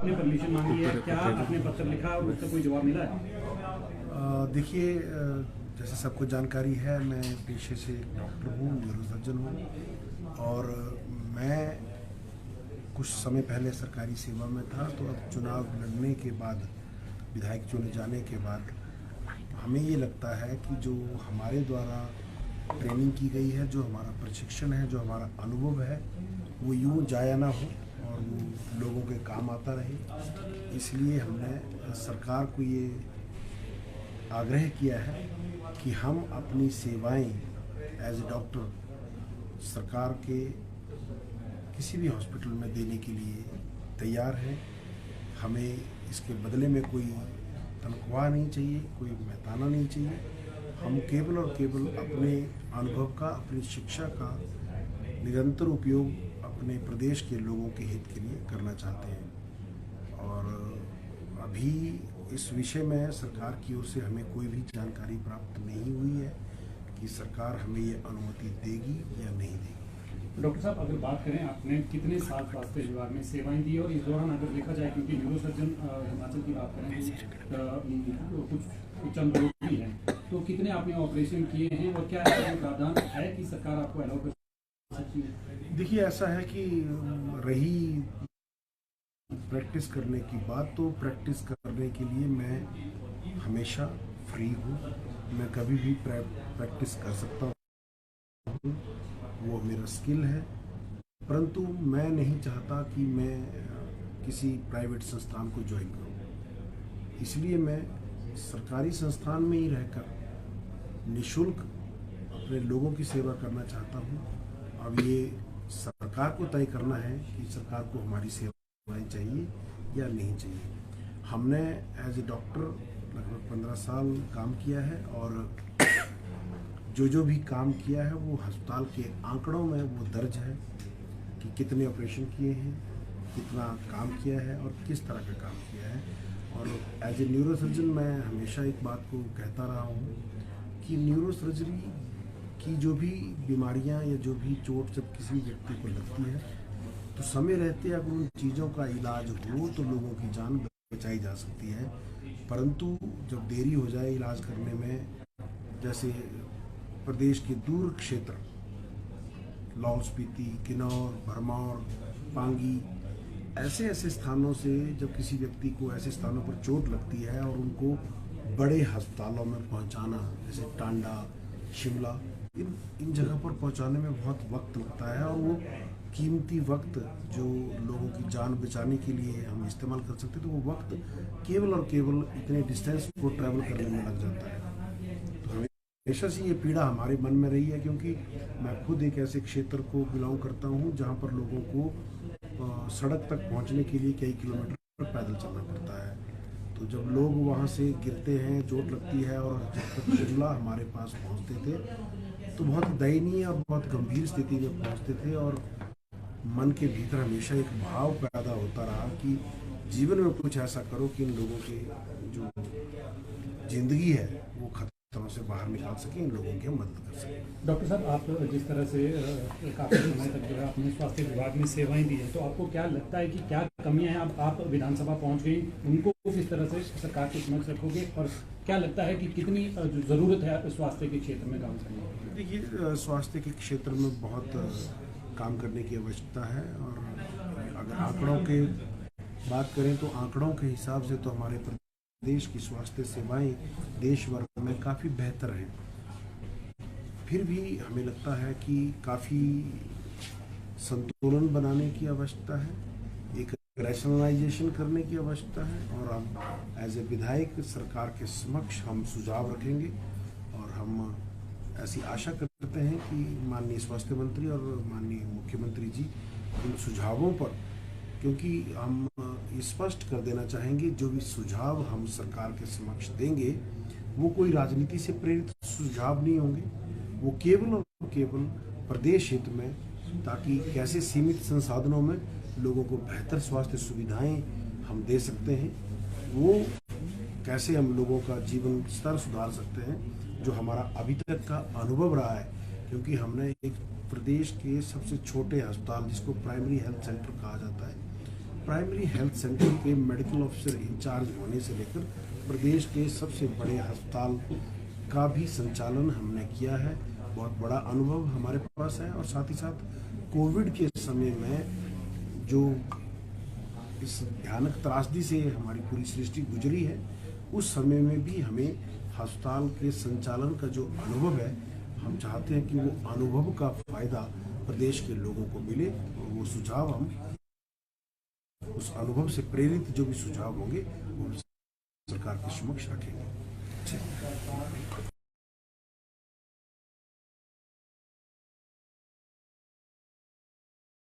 आपने परमिशन मांगी है, क्या आपने पत्र लिखा और उसका कोई जवाब मिला है? देखिए, जैसे सबको जानकारी है, मैं पेशे से डॉक्टर हूँ, न्यूरोसर्जन हूँ और मैं कुछ समय पहले सरकारी सेवा में था। तो अब चुनाव लड़ने के बाद, विधायक चुने जाने के बाद हमें ये लगता है कि जो हमारे द्वारा ट्रेनिंग की गई है, जो हमारा प्रशिक्षण है, जो हमारा अनुभव है, वो यूँ जाया ना हो और वो लोगों के काम आता रहे। इसलिए हमने सरकार को ये आग्रह किया है कि हम अपनी सेवाएं एज ए डॉक्टर सरकार के किसी भी हॉस्पिटल में देने के लिए तैयार हैं। हमें इसके बदले में कोई तनख्वाह नहीं चाहिए, कोई मेहताना नहीं चाहिए। हम केवल और केवल अपने अनुभव का, अपनी शिक्षा का निरंतर उपयोग अपने प्रदेश के लोगों के हित के लिए करना चाहते हैं। और अभी इस विषय में सरकार की ओर से हमें कोई भी जानकारी प्राप्त नहीं हुई है कि सरकार हमें ये अनुमति देगी या नहीं देगी। डॉक्टर साहब, अगर बात करें, आपने कितने साल स्वास्थ्य विभाग में सेवाएं दी और इस दौरान अगर देखा जाए, क्योंकि न्यूरोसर्जन हिमाचल की बात करें तो कुछ चंद लोग भी हैं, तो कितने आपने ऑपरेशन किए हैं और क्या ऐसा प्रावधान है कि सरकार आपको अलाउ कर सकती है? देखिए, ऐसा है कि रही प्रैक्टिस करने की बात, तो प्रैक्टिस करने के लिए मैं हमेशा फ्री हूँ। मैं कभी भी प्रैक्टिस कर सकता हूँ, वो मेरा स्किल है। परंतु मैं नहीं चाहता कि मैं किसी प्राइवेट संस्थान को ज्वाइन करूँ। इसलिए मैं सरकारी संस्थान में ही रहकर निःशुल्क अपने लोगों की सेवा करना चाहता हूँ। अब ये सरकार को तय करना है कि सरकार को हमारी सेवाएं चाहिए या नहीं चाहिए। हमने एज ए डॉक्टर लगभग 15 साल काम किया है और जो भी काम किया है वो अस्पताल के आंकड़ों में वो दर्ज है कि कितने ऑपरेशन किए हैं, कितना काम किया है और किस तरह का काम किया है। और एज ए न्यूरोसर्जन मैं हमेशा एक बात को कहता रहा हूँ कि न्यूरोसर्जरी की जो भी बीमारियाँ या जो भी चोट जब किसी व्यक्ति को लगती है, तो समय रहते अगर उन चीज़ों का इलाज हो तो लोगों की जान बचाई जा सकती है। परंतु जब देरी हो जाए इलाज करने में, जैसे प्रदेश के दूर क्षेत्र लाहौल स्पीति, किन्नौर, भरमौर, पांगी, ऐसे स्थानों से जब किसी व्यक्ति को ऐसे स्थानों पर चोट लगती है और उनको बड़े अस्पतालों में पहुंचाना, जैसे टांडा, शिमला, इन जगह पर पहुंचाने में बहुत वक्त लगता है और वो कीमती वक्त जो लोगों की जान बचाने के लिए हम इस्तेमाल कर सकते, तो वो वक्त केवल और केवल इतने डिस्टेंस को ट्रैवल करने में लग जाता है। तो हमेशा से ये पीड़ा हमारे मन में रही है, क्योंकि मैं खुद एक ऐसे क्षेत्र को बिलोंग करता हूँ जहाँ पर लोगों को सड़क तक पहुँचने के लिए कई किलोमीटर पैदल चलना पड़ता है। तो जब लोग वहाँ से गिरते हैं, चोट लगती है, और जब तक शिमला हमारे पास पहुँचते थे तो बहुत दयनीय और बहुत गंभीर स्थिति में पहुँचते थे और मन के भीतर हमेशा एक भाव पैदा होता रहा कि जीवन में कुछ ऐसा करो कि इन लोगों की जो जिंदगी है वो खतरों से बाहर निकाल सकें, इन लोगों की हम मदद कर सकें। डॉक्टर साहब, आप जिस तरह से काफ़ी समय तक जो है अपने स्वास्थ्य विभाग में सेवाएं दी हैं, तो आपको क्या लगता है कि क्या कमियां हैं? अब आप विधानसभा पहुंच गई, उनको किस तरह से सरकार के समक्ष रखोगे और क्या लगता है कि कितनी ज़रूरत है स्वास्थ्य के क्षेत्र में काम करने की? देखिए, स्वास्थ्य के क्षेत्र में बहुत काम करने की आवश्यकता है। और अगर आंकड़ों के बात करें तो आंकड़ों के हिसाब से तो हमारे प्रदेश की स्वास्थ्य सेवाएं देश भर में काफ़ी बेहतर हैं। फिर भी हमें लगता है कि काफ़ी संतुलन बनाने की आवश्यकता है, एक रैशनलाइजेशन करने की आवश्यकता है। और हम एज ए विधायक सरकार के समक्ष हम सुझाव रखेंगे और हम ऐसी आशा करते हैं कि माननीय स्वास्थ्य मंत्री और माननीय मुख्यमंत्री जी इन सुझावों पर, क्योंकि हम स्पष्ट कर देना चाहेंगे जो भी सुझाव हम सरकार के समक्ष देंगे वो कोई राजनीति से प्रेरित सुझाव नहीं होंगे, वो केवल और केवल प्रदेश हित में, ताकि कैसे सीमित संसाधनों में लोगों को बेहतर स्वास्थ्य सुविधाएं हम दे सकते हैं, वो कैसे हम लोगों का जीवन स्तर सुधार सकते हैं, जो हमारा अभी तक का अनुभव रहा है। क्योंकि हमने एक प्रदेश के सबसे छोटे अस्पताल, जिसको प्राइमरी हेल्थ सेंटर कहा जाता है, प्राइमरी हेल्थ सेंटर के मेडिकल ऑफिसर इंचार्ज होने से लेकर प्रदेश के सबसे बड़े अस्पताल का भी संचालन हमने किया है। बहुत बड़ा अनुभव हमारे पास है और साथ ही साथ कोविड के समय में जो इस भयानक त्रासदी से हमारी पूरी सृष्टि गुजरी है, उस समय में भी हमें अस्पताल के संचालन का जो अनुभव है, हम चाहते हैं कि वो अनुभव का फायदा प्रदेश के लोगों को मिले और वो सुझाव हम उस अनुभव से प्रेरित जो भी सुझाव होंगे वो सरकार के समक्ष रखेंगे।